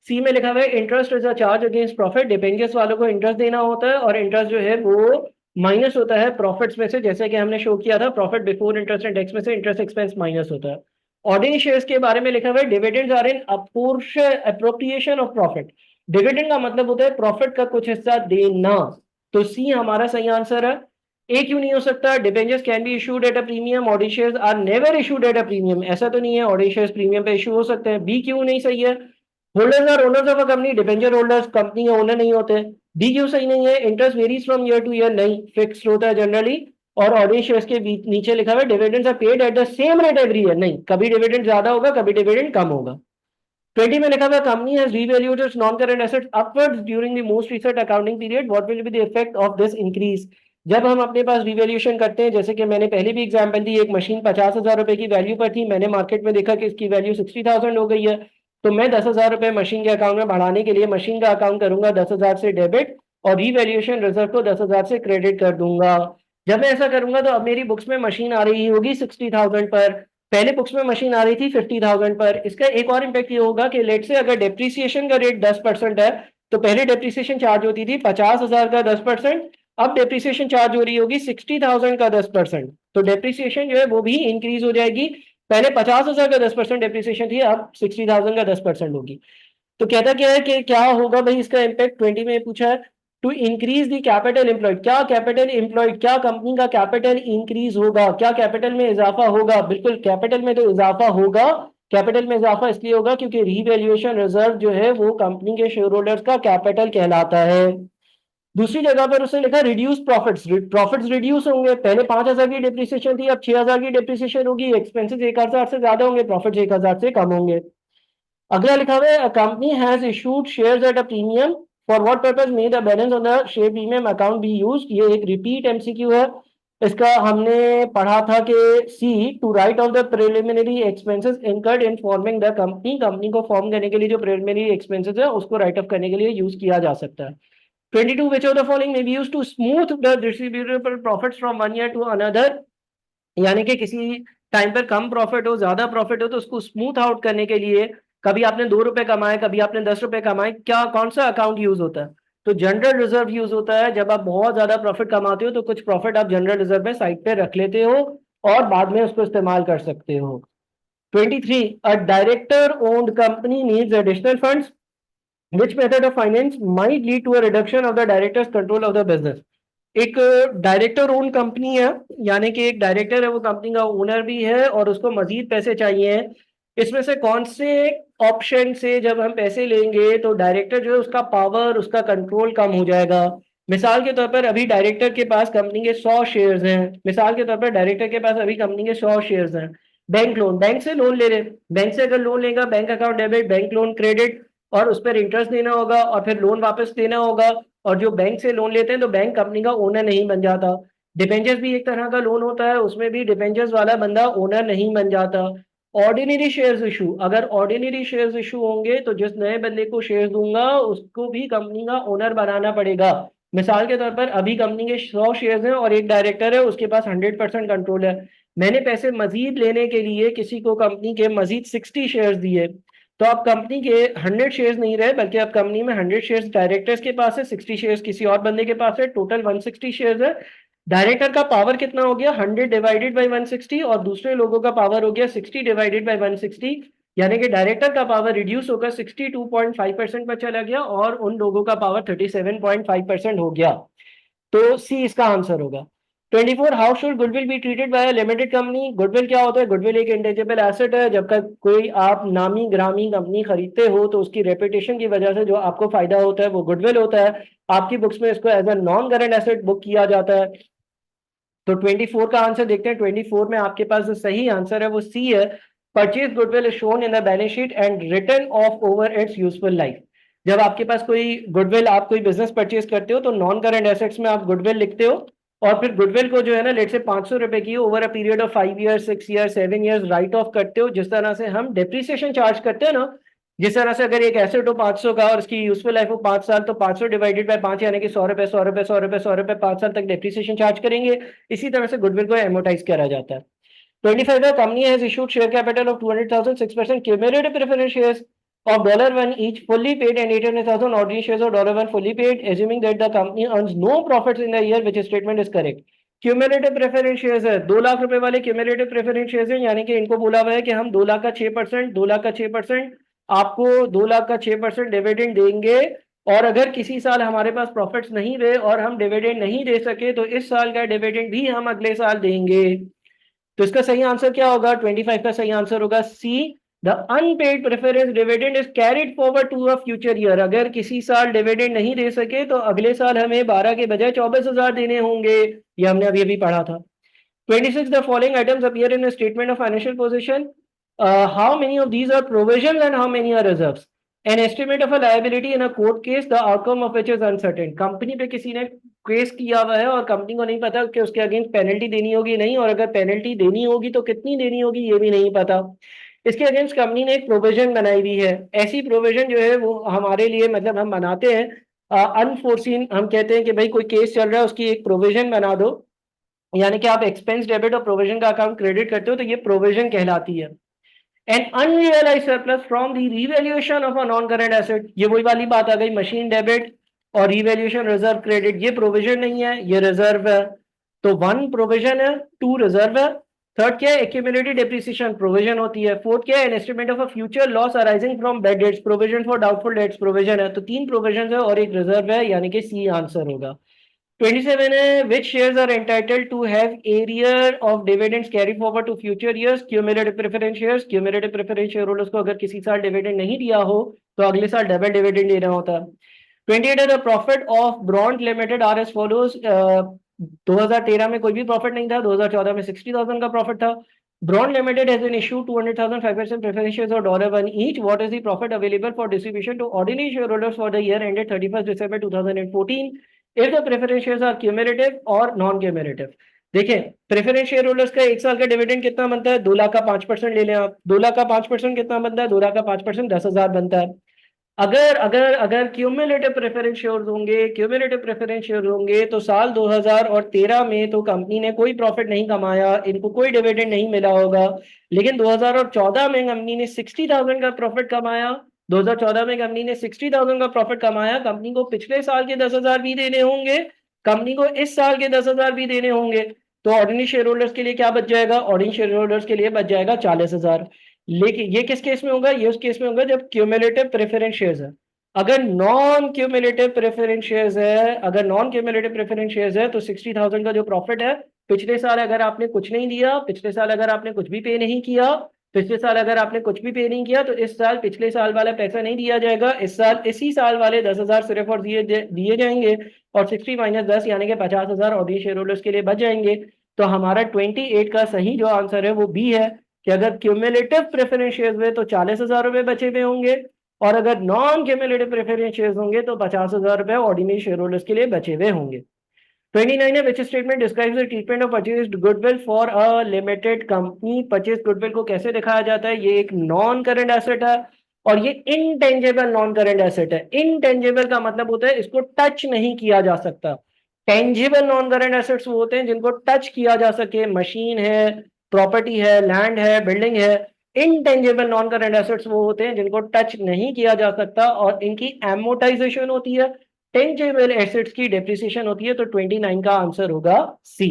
सी में लिखा हुआ है interest is a charge against profit, debentures वालों को इंटरेस्ट देना होता है और इंटरेस्ट जो है वो माइनस होता है प्रॉफिट्स में से, जैसे कि हमने शो किया था profit before interest and tax में से इंटरेस्ट एक्सपेंस माइनस होता है। ऑर्डिनरी शेयर्स के बारे में लिखा हुआ है dividends are an appropriation of profit, dividend का मतलब होता है प्रॉफिट का कुछ हिस्सा देना, तो सी हमारा सही आंसर है। ए क्यों नहीं हो सकता, debentures can be issued at a premium, ordinary shares are never issued at a premium, ऐसा तो नहीं है, ऑर्डिनरी शेयर्स प्रीमियम पे इशू हो सकते हैं। बी क्यों नहीं सही है, holders are owners of a company, debenture holders company के ओनर नहीं होते। डी क्यों सही नहीं है, interest varies from year to year, नहीं फिक्स्ड होता है जनरली। और ऑर्डिनरी शेयर्स के नीचे लिखा हुआ है dividends are paid at the same rate every year, नहीं कभी डिविडेंड ज्यादा होगा कभी डिविडेंड कम होगा। 20 में लिखा हुआ company has revalued it's non current assets upwards during the most recent accounting period, what will be the effect of this increase. जब हम अपने पास रिवैल्यूएशन करते हैं, जैसे कि मैंने पहले भी एग्जांपल दी, एक मशीन 50,000 रुपए की वैल्यू पर थी, मैंने मार्केट में देखा कि इसकी वैल्यू 60,000 हो गई है, तो मैं 10,000 रुपए मशीन के अकाउंट में बढ़ाने के लिए मशीन का अकाउंट करूंगा 10,000 से डेबिट और रिवैल्यूएशन रिजर्व को 10,000 से क्रेडिट कर दूंगा। जब मैं ऐसा करूंगा तो अब मेरी बुक्स में मशीन आ रही होगी 60,000 पर, पहले बुक्स में मशीन आ रही थी 50,000 पर। इसका एक और इम्पैक्ट ये होगा कि लेट से अगर डेप्रिसिएशन का रेट 10% है, तो पहले डेप्रिसिएशन चार्ज होती थी 50,000 का 10%, अब डेप्रिसिएशन चार्ज हो रही होगी 60,000 का 10%, तो डेप्रिसिएशन जो है वो भी इंक्रीज हो जाएगी। पहले 50,000 का 10% डेप्रिसिएशन थी, अब 60,000 का 10% होगी। तो कहता क्या है कि क्या होगा भाई इसका इम्पैक्ट, 20 में पूछा है to increase the capital employed, क्या कैपिटल एम्प्लॉयड, क्या कंपनी का कैपिटल इंक्रीज होगा, क्या कैपिटल में इजाफा होगा। बिल्कुल कैपिटल में तो इजाफा होगा, कैपिटल में इजाफा इसलिए होगा क्योंकि रीवैल्यूएशन रिजर्व जो है वो कंपनी के शेयर होल्डर्स का कैपिटल कहलाता है। दूसरी जगह पर उसने लिखा रिड्यूस प्रॉफिट्स, प्रॉफिट्स रिड्यूस होंगे, पहले 5,000 की डिप्रिसिएशन थी, अब 6,000 की डिप्रिसिएशन होगी, एक्सपेंसेस 1,000 से ज्यादा होंगे, प्रॉफिट्स 1,000 से कम होंगे। अगला लिखा हुआ है company has issued shares at a premium, for what purpose may the balance on the share premium account be used, ये एक रिपीट एमसीक्यू है। इसका हमने पढ़ा था कि C to write off the preliminary expenses incurred in forming the company, company को form करने के लिए जो प्रिलिमिनरी एक्सपेंसेस है उसको राइट ऑफ करने के लिए यूज किया जा सकता है। 22 which of the following may be used to smooth the distributable profits from one year to another, यानी कि किसी टाइम पर कम प्रॉफिट हो ज्यादा प्रॉफिट हो तो उसको स्मूथ आउट करने के लिए, कभी आपने 2 रुपए कमाए कभी आपने 10 रुपए कमाए, क्या कौन सा अकाउंट यूज होता है, तो जनरल रिजर्व यूज होता है। जब आप बहुत ज्यादा प्रॉफिट कमाते हो तो कुछ प्रॉफिट आप जनरल रिजर्व में साइड पे रख लेते हो और बाद में उसको इस्तेमाल कर सकते हो। 23 a director owned company needs additional funds, which method of finance might lead to a reduction of the director's control of the business। एक डायरेक्टर ओन कंपनी है, यानी कि एक डायरेक्टर है वो कंपनी का ओनर भी है और उसको मजीद पैसे चाहिए हैं, इसमें से कौन से ऑप्शन से जब हम पैसे लेंगे तो डायरेक्टर जो है उसका पावर उसका कंट्रोल कम हो जाएगा। मिसाल के तौर पर अभी डायरेक्टर के पास कंपनी के 100 शेयर्स हैं, मिसाल के तौर पर डायरेक्टर के पास अभी कंपनी के 100 शेयर्स हैं। बैंक लोन, बैंक से लोन ले रहे, बैंक से अगर लोन लेगा, bank account debit, bank loan credit, और उस पर इंटरेस्ट देना होगा और फिर लोन वापस देना होगा। और जो बैंक से लोन लेते हैं तो बैंक कंपनी का ओनर नहीं बन जाता। डिबेंचर्स भी एक तरह का लोन होता है, उसमें भी डिबेंचर्स वाला बंदा ओनर नहीं बन जाता। ऑर्डिनरी शेयर्स इशू, अगर ऑर्डिनरी शेयर्स इशू होंगे तो जिस नए बंदे को शेयर्स दूंगा उसको भी कंपनी का ओनर बनाना पड़ेगा। मिसाल के तौर पर अभी कंपनी के 100 शेयर्स हैं और एक डायरेक्टर है, उसके पास 100% कंट्रोल है। मैंने पैसे मजीद लेने के लिए किसी को कंपनी के मजीद 60 शेयर्स दिए, तो अब कंपनी के 100 शेयर्स नहीं रहे, बल्कि अब कंपनी में 100 शेयर्स डायरेक्टर्स के पास है, 60 शेयर्स किसी और बंदे के पास है, टोटल 160 शेयर्स है। डायरेक्टर का पावर कितना हो गया? 100 डिवाइडेड बाई 160, और दूसरे लोगों का पावर हो गया 60 डिवाइडेड बाई 160, यानी कि डायरेक्टर का पावर रिड्यूस होकर 62.5% पर चला गया और उन लोगों का पावर 37.5% हो गया। तो सी इसका आंसर होगा। 24, how should goodwill be treated by a limited company? Goodwill क्या होता है? गुडविल एक इंटेंजिबल एसेट है। जब तक कोई आप नामी ग्रामी कंपनी खरीदते हो तो उसकी रेपुटेशन की वजह से जो आपको फायदा होता है वो गुडविल होता है। आपकी बुक्स में इसको as a non current asset book किया जाता है। तो 24 का आंसर देखते हैं। 24 में आपके पास जो सही आंसर है वो सी है। Purchase goodwill is shown in the balance sheet and return of over it's useful life. जब आपके पास कोई गुडविल, आप कोई बिजनेस परचेज करते हो तो नॉन करंट एसेट्स में आप गुडविल लिखते हो, और फिर गुडविल को जो है ना, लेट से 500 रुपए की over a period of 5 year, 6 year, 7 years right of करते हो। जिस तरह से हम डेप्रिसिएशन चार्ज करते हैं ना, जिस तरह से अगर एक एसेट हो 500 का और उसकी यूजफुल लाइफ हो 5 साल, तो 500 डिवाइडेड बाय 5 यानी कि 100 रुपए, 100 रुपए, 100 रुपए, 100 रुपए, 5 साल तक डेप्रिसिएशन चार्ज करेंगे। इसी तरह से गुडविल को एमोटाइज करा जाता है। 25, the company has issued share capital of 200,000, 6% cumulative preference shares of $1 each fully paid and 800,000 ordinary shares of $1 fully paid, assuming that the company earns no profits in the year, which statement is correct? Cumulative preference shares है, 2 लाख रुपए वाले cumulative preference shares हैं, यानी कि इनको बोला हुआ है कि हम 2 लाख का 6%, 2 लाख का 6%, आपको 2 लाख का 6% डिविडेंड देंगे। और अगर किसी साल हमारे पास प्रॉफिट्स नहीं रहे और हम डिविडेंड नहीं दे सके तो इस साल का डिविडेंड भी हम अगले साल देंगे। तो इसका सही आंसर क्या होगा? 25 का सही आंसर होगा C. The unpaid preference dividend is carried forward to a future year. अगर किसी साल डिविडेंड नहीं दे सके तो अगले साल हमें 12 के बजाय 24,000 देने होंगे। ये हमने अभी अभी पढ़ा था। 26, the following items appear in a statement of financial position. How many of these are provisions and how many are reserves? An estimate of a liability in a court case, the outcome of which is uncertain. Company पे किसी ने case किया हुआ है और company को नहीं पता कि उसके अगेंस्ट पेनल्टी देनी होगी नहीं, और अगर पेनल्टी देनी होगी तो कितनी देनी होगी ये भी नहीं पता। इसके अगेंस्ट कंपनी ने एक प्रोविजन बनाई हुई है। ऐसी प्रोविजन जो है वो हमारे लिए, मतलब हम बनाते हैं अनफोर्सीन, हम कहते हैं कि भाई कोई केस चल रहा है उसकी एक प्रोविजन बना दो, यानी कि आप एक्सपेंस डेबिट और प्रोविजन का अकाउंट क्रेडिट करते हो तो ये प्रोविजन कहलाती है। An unrealised surplus from the revaluation of a non current asset, ये वही वाली बात आ गई, मशीन डेबिट और रीवैल्यूएशन रिजर्व क्रेडिट, ये प्रोविजन नहीं है, ये रिजर्व है। तो 1 प्रोविजन है, 2 रिजर्व है। थर्ड क्या है? एक्यूमुलेटेड डेप्रिसिएशन प्रोविजन होती है। फोर्थ क्या है? An estimate of a future loss arising from bad debts, provision for doubtful debts provision है। तो 3 प्रोविजन है और एक रिजर्व है, यानी कि सी आंसर होगा। 27 है, which shares are entitled to have arrear of dividends carried forward to future years? Cumulative preference shares। Cumulative preference shareholders को अगर किसी साल डिविडेंड नहीं दिया हो तो अगले साल डबल डिविडेंड देना होता है। 28 है, the profit of Bront Limited are as follows। 2013 में कोई भी प्रॉफिट नहीं था, 2014 में 60,000 का प्रॉफिट था। Bront Limited has been issued 200,000 5% preference shares of $1 each. What is the profit available for distribution to ordinary shareholders for the year ended 31st December 2014? If the preference shares are cumulative or non-cumulative। देखिए, preference share holders का एक साल का dividend कितना बनता है? 2 लाख का 5% ले लें आप। 2 लाख का 5% कितना बनता है? 2 लाख का 5% 10,000 बनता है। अगर अगर अगर क्यूमुलेटिव प्रेफरेंस शेयर्स होंगे, क्यूमुलेटिव प्रेफरेंस शेयर होंगे तो साल 2013 में तो कंपनी ने कोई प्रॉफिट नहीं कमाया, इनको कोई डिविडेंड नहीं मिला होगा। लेकिन 2014 में कंपनी ने 60,000 का प्रॉफिट कमाया। 2014 में कंपनी ने 60,000 का प्रॉफिट कमाया। कंपनी को पिछले साल के 10,000 भी देने होंगे, कंपनी को इस साल के 10,000 भी देने होंगे। तो ऑर्डिनरी शेयर होल्डर्स के लिए क्या बच जाएगा? ऑर्डिनरी शेयर होल्डर्स के लिए बच जाएगा 40,000। लेकिन ये किस केस में होगा? ये उस केस में होगा जब क्यूमुलेटिव प्रेफरेंस शेयर्स है। अगर नॉन क्यूमुलेटिव प्रेफरेंस शेयर्स है, अगर नॉन क्यूमुलेटिव प्रेफरेंस शेयर्स है तो 60,000 का जो प्रॉफिट है, पिछले साल अगर आपने कुछ नहीं दिया, पिछले साल अगर आपने कुछ भी पे नहीं किया, पिछले साल अगर आपने कुछ भी पे नहीं किया तो इस साल पिछले साल वाला पैसा नहीं दिया जाएगा, इस साल इसी साल वाले 10,000 सिर्फ और दिए जाएंगे, और 60 माइनस 10 यानी कि 50,000 ऑर्डिनरी शेयर होल्डर्स के लिए बच जाएंगे। तो हमारा 28 का सही जो आंसर है वो बी है, कि अगर क्यूमुलेटिव प्रेफरेंस शेयर्स हुए तो 40,000 रुपए बचे हुए होंगे, और अगर नॉन क्यूमुलेटिव प्रेफरेंस शेयर्स होंगे तो 50,000 रुपए ऑर्डिनरी शेयर होल्डर्स के लिए बचे हुए होंगे। 29 है, which statement describes the treatment of purchased goodwill for a limited company। purchased goodwill को कैसे दिखाया जाता है? ये एक नॉन करंट एसेट है और ये इंटेंजेबल नॉन करंट एसेट है। इंटेंजेबल का मतलब होता है इसको टच नहीं किया जा सकता। टेंजिबल नॉन करंट एसेट्स वो होते हैं जिनको टच किया जा सके, मशीन है, प्रॉपर्टी है, लैंड है, बिल्डिंग है। इनटेंजिबल नॉन करंट एसेट्स वो होते हैं जिनको टच नहीं किया जा सकता और इनकी एमोटाइजेशन होती है। टेंजेबल एसेट्स की डेप्रिसिएशन होती है। तो 29 का आंसर होगा सी।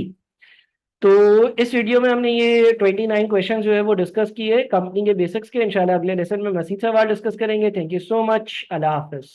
तो इस वीडियो में हमने ये 29 क्वेश्चन जो है वो डिस्कस किए कंपनी के बेसिक्स के। इंशाल्लाह अगले लेसन में मजीद सवाल डिस्कस करेंगे। Thank you so much. Allah Hafiz.